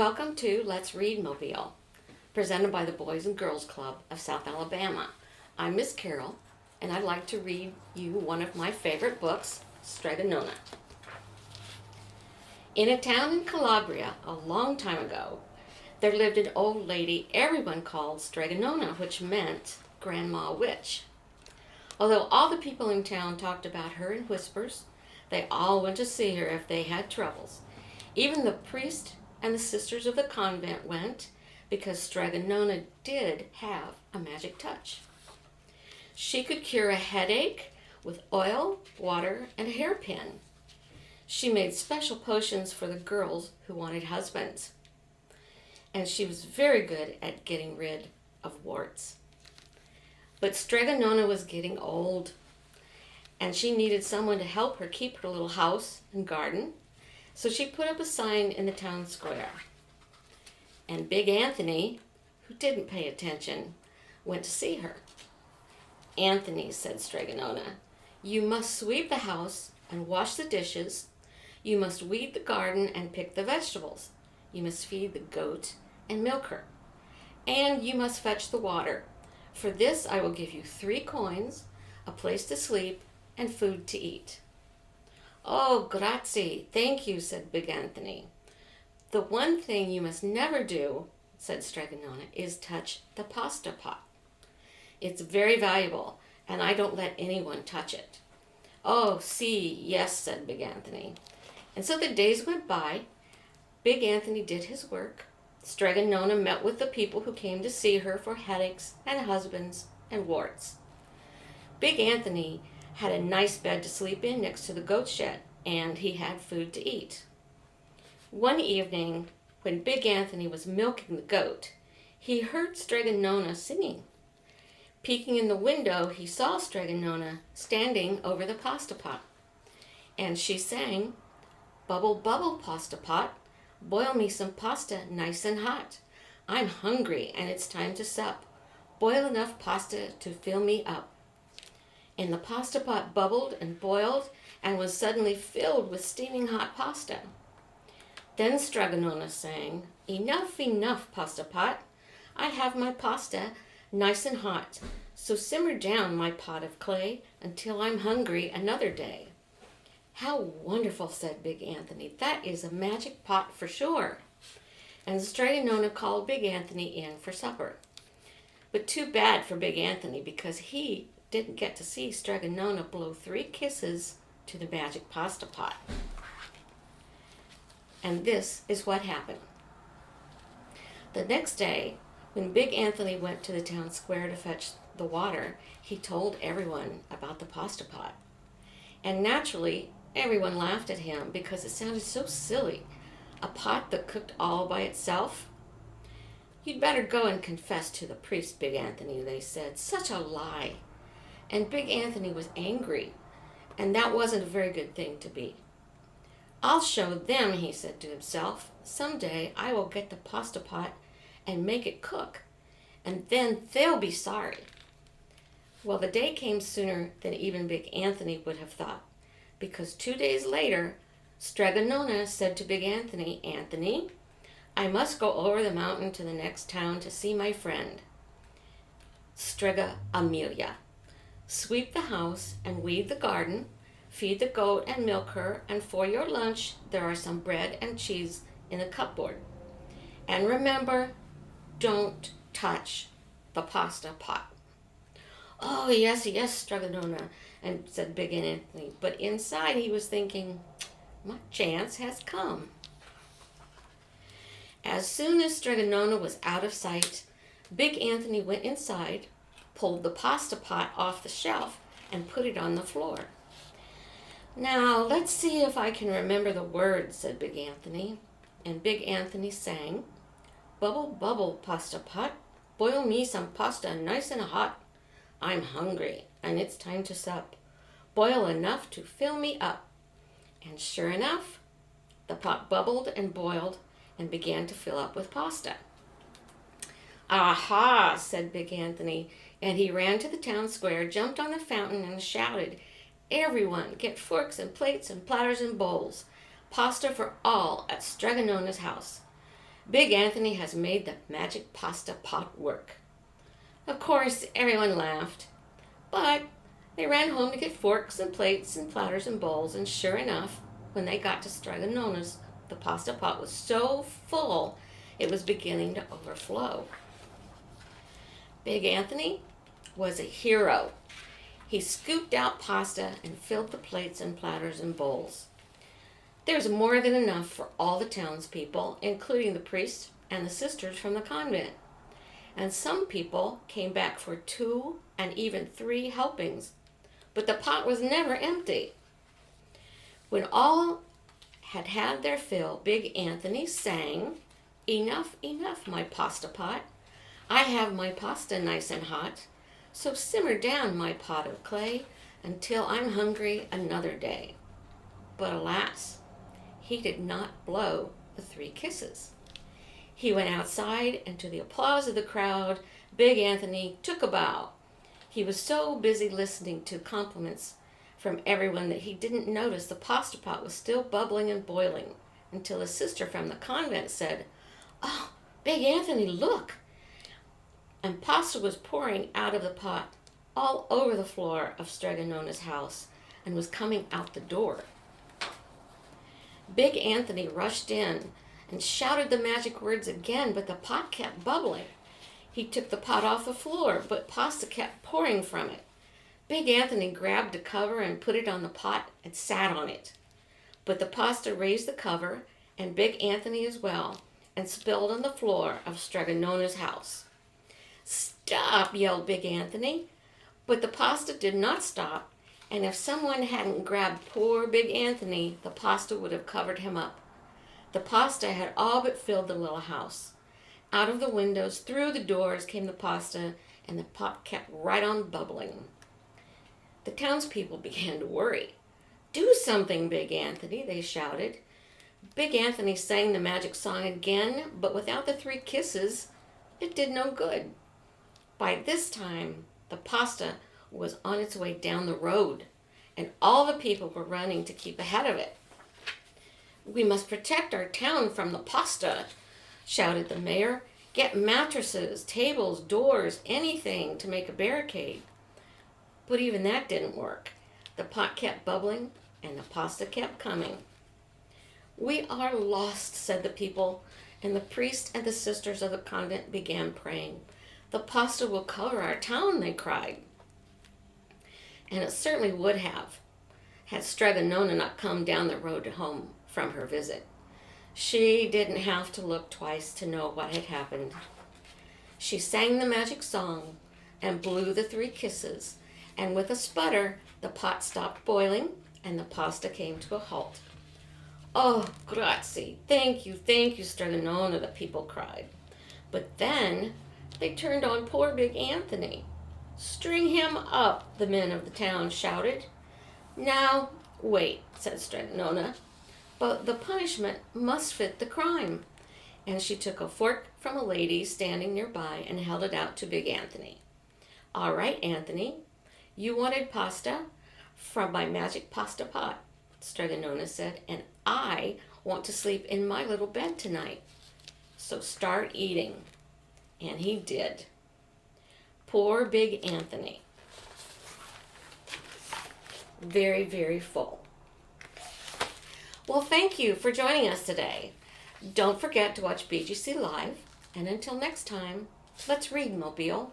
Welcome to Let's Read Mobile, presented by the Boys and Girls Club of South Alabama. I'm Miss Carol, and I'd like to read you one of my favorite books, Strega Nona. In a town in Calabria a long time ago, there lived an old lady everyone called Strega Nona, which meant Grandma Witch. Although all the people in town talked about her in whispers, they all went to see her if they had troubles. Even the priest and the sisters of the convent went, because Strega Nona did have a magic touch. She could cure a headache with oil, water, and a hairpin. She made special potions for the girls who wanted husbands. And she was very good at getting rid of warts. But Strega Nona was getting old, and she needed someone to help her keep her little house and garden. So she put up a sign in the town square. And Big Anthony, who didn't pay attention, went to see her. "Anthony," said Strega Nona, "you must sweep the house and wash the dishes. You must weed the garden and pick the vegetables. You must feed the goat and milk her. And you must fetch the water. For this I will give you 3 coins, a place to sleep, and food to eat." "Oh, grazie, thank you," said Big Anthony. "The one thing you must never do," said Strega Nona, "is touch the pasta pot. It's very valuable, and I don't let anyone touch it." "Oh, yes," said Big Anthony. And so the days went by. Big Anthony did his work. Strega Nona met with the people who came to see her for headaches and husbands and warts. Big Anthony had a nice bed to sleep in next to the goat shed, and he had food to eat. One evening, when Big Anthony was milking the goat, he heard Strega Nona singing. Peeking in the window, he saw Strega Nona standing over the pasta pot, and she sang, "Bubble, bubble, pasta pot, boil me some pasta nice and hot. I'm hungry and it's time to sup. Boil enough pasta to fill me up." And the pasta pot bubbled and boiled and was suddenly filled with steaming hot pasta. Then Strega Nona sang, "Enough, enough, pasta pot. I have my pasta nice and hot. So simmer down my pot of clay until I'm hungry another day." "How wonderful," said Big Anthony. "That is a magic pot for sure." And Strega Nona called Big Anthony in for supper. But too bad for Big Anthony, because he didn't get to see Strega Nona blow 3 kisses to the magic pasta pot. And this is what happened. The next day, when Big Anthony went to the town square to fetch the water, he told everyone about the pasta pot. And naturally, everyone laughed at him because it sounded so silly. A pot that cooked all by itself? "You'd better go and confess to the priest, Big Anthony," they said. "Such a lie." And Big Anthony was angry, and that wasn't a very good thing to be. "I'll show them," he said to himself. "Someday I will get the pasta pot and make it cook, and then they'll be sorry." Well, the day came sooner than even Big Anthony would have thought, because 2 days later, Strega Nona said to Big Anthony, "Anthony, I must go over the mountain to the next town to see my friend, Strega Amelia. Sweep the house and weed the garden, feed the goat and milk her, and for your lunch there are some bread and cheese in the cupboard. And remember, don't touch the pasta pot." "Oh, yes, Strega Nona," and said Big Anthony, but inside he was thinking, "My chance has come." As soon as Strega Nona was out of sight, Big Anthony went inside, pulled the pasta pot off the shelf, and put it on the floor. "Now, let's see if I can remember the words," said Big Anthony. And Big Anthony sang, "Bubble, bubble, pasta pot, boil me some pasta nice and hot. I'm hungry and it's time to sup. Boil enough to fill me up." And sure enough, the pot bubbled and boiled and began to fill up with pasta. "Aha," said Big Anthony, and he ran to the town square, jumped on the fountain, and shouted, "Everyone, get forks and plates and platters and bowls. Pasta for all at Strega Nona's house." Big Anthony has made the magic pasta pot work." Of course, everyone laughed, but they ran home to get forks and plates and platters and bowls, and sure enough, when they got to Strega Nona's, the pasta pot was so full it was beginning to overflow. Big Anthony was a hero. He scooped out pasta and filled the plates and platters and bowls. There was more than enough for all the townspeople, including the priests and the sisters from the convent. And some people came back for 2 and even 3 helpings, but the pot was never empty. When all had had their fill, Big Anthony sang, "Enough, enough, my pasta pot. I have my pasta nice and hot. So simmer down, my pot of clay, until I'm hungry another day." But alas, he did not blow the 3 kisses. He went outside, and to the applause of the crowd, Big Anthony took a bow. He was so busy listening to compliments from everyone that he didn't notice the pasta pot was still bubbling and boiling, until a sister from the convent said, "Oh, Big Anthony, look!" And pasta was pouring out of the pot all over the floor of Strega Nona's house and was coming out the door. Big Anthony rushed in and shouted the magic words again, but the pot kept bubbling. He took the pot off the floor, but pasta kept pouring from it. Big Anthony grabbed a cover and put it on the pot and sat on it. But the pasta raised the cover, and Big Anthony as well, and spilled on the floor of Strega Nona's house. "Stop!" yelled Big Anthony. But the pasta did not stop, and if someone hadn't grabbed poor Big Anthony, the pasta would have covered him up. The pasta had all but filled the little house. Out of the windows, through the doors came the pasta, and the pot kept right on bubbling. The townspeople began to worry. "Do something, Big Anthony," they shouted. Big Anthony sang the magic song again, but without the 3 kisses, it did no good. By this time, the pasta was on its way down the road, and all the people were running to keep ahead of it. "We must protect our town from the pasta," shouted the mayor. "Get mattresses, tables, doors, anything to make a barricade." But even that didn't work. The pot kept bubbling, and the pasta kept coming. "We are lost," said the people, and the priest and the sisters of the convent began praying. "The pasta will cover our town," they cried. And it certainly would have, had Strega Nona not come down the road home from her visit. She didn't have to look twice to know what had happened. She sang the magic song and blew the 3 kisses, and with a sputter, the pot stopped boiling and the pasta came to a halt. "Oh, grazie, thank you, Strega Nona," the people cried. But then they turned on poor Big Anthony. "String him up," the men of the town shouted. "Now, wait," said Strega Nona, "but the punishment must fit the crime." And she took a fork from a lady standing nearby and held it out to Big Anthony. "All right, Anthony, you wanted pasta from my magic pasta pot," Strega Nona said, "and I want to sleep in my little bed tonight. So start eating." And he did. Poor Big Anthony. Very, very full. Well, thank you for joining us today. Don't forget to watch BGC Live, and until next time, let's read, Mobile.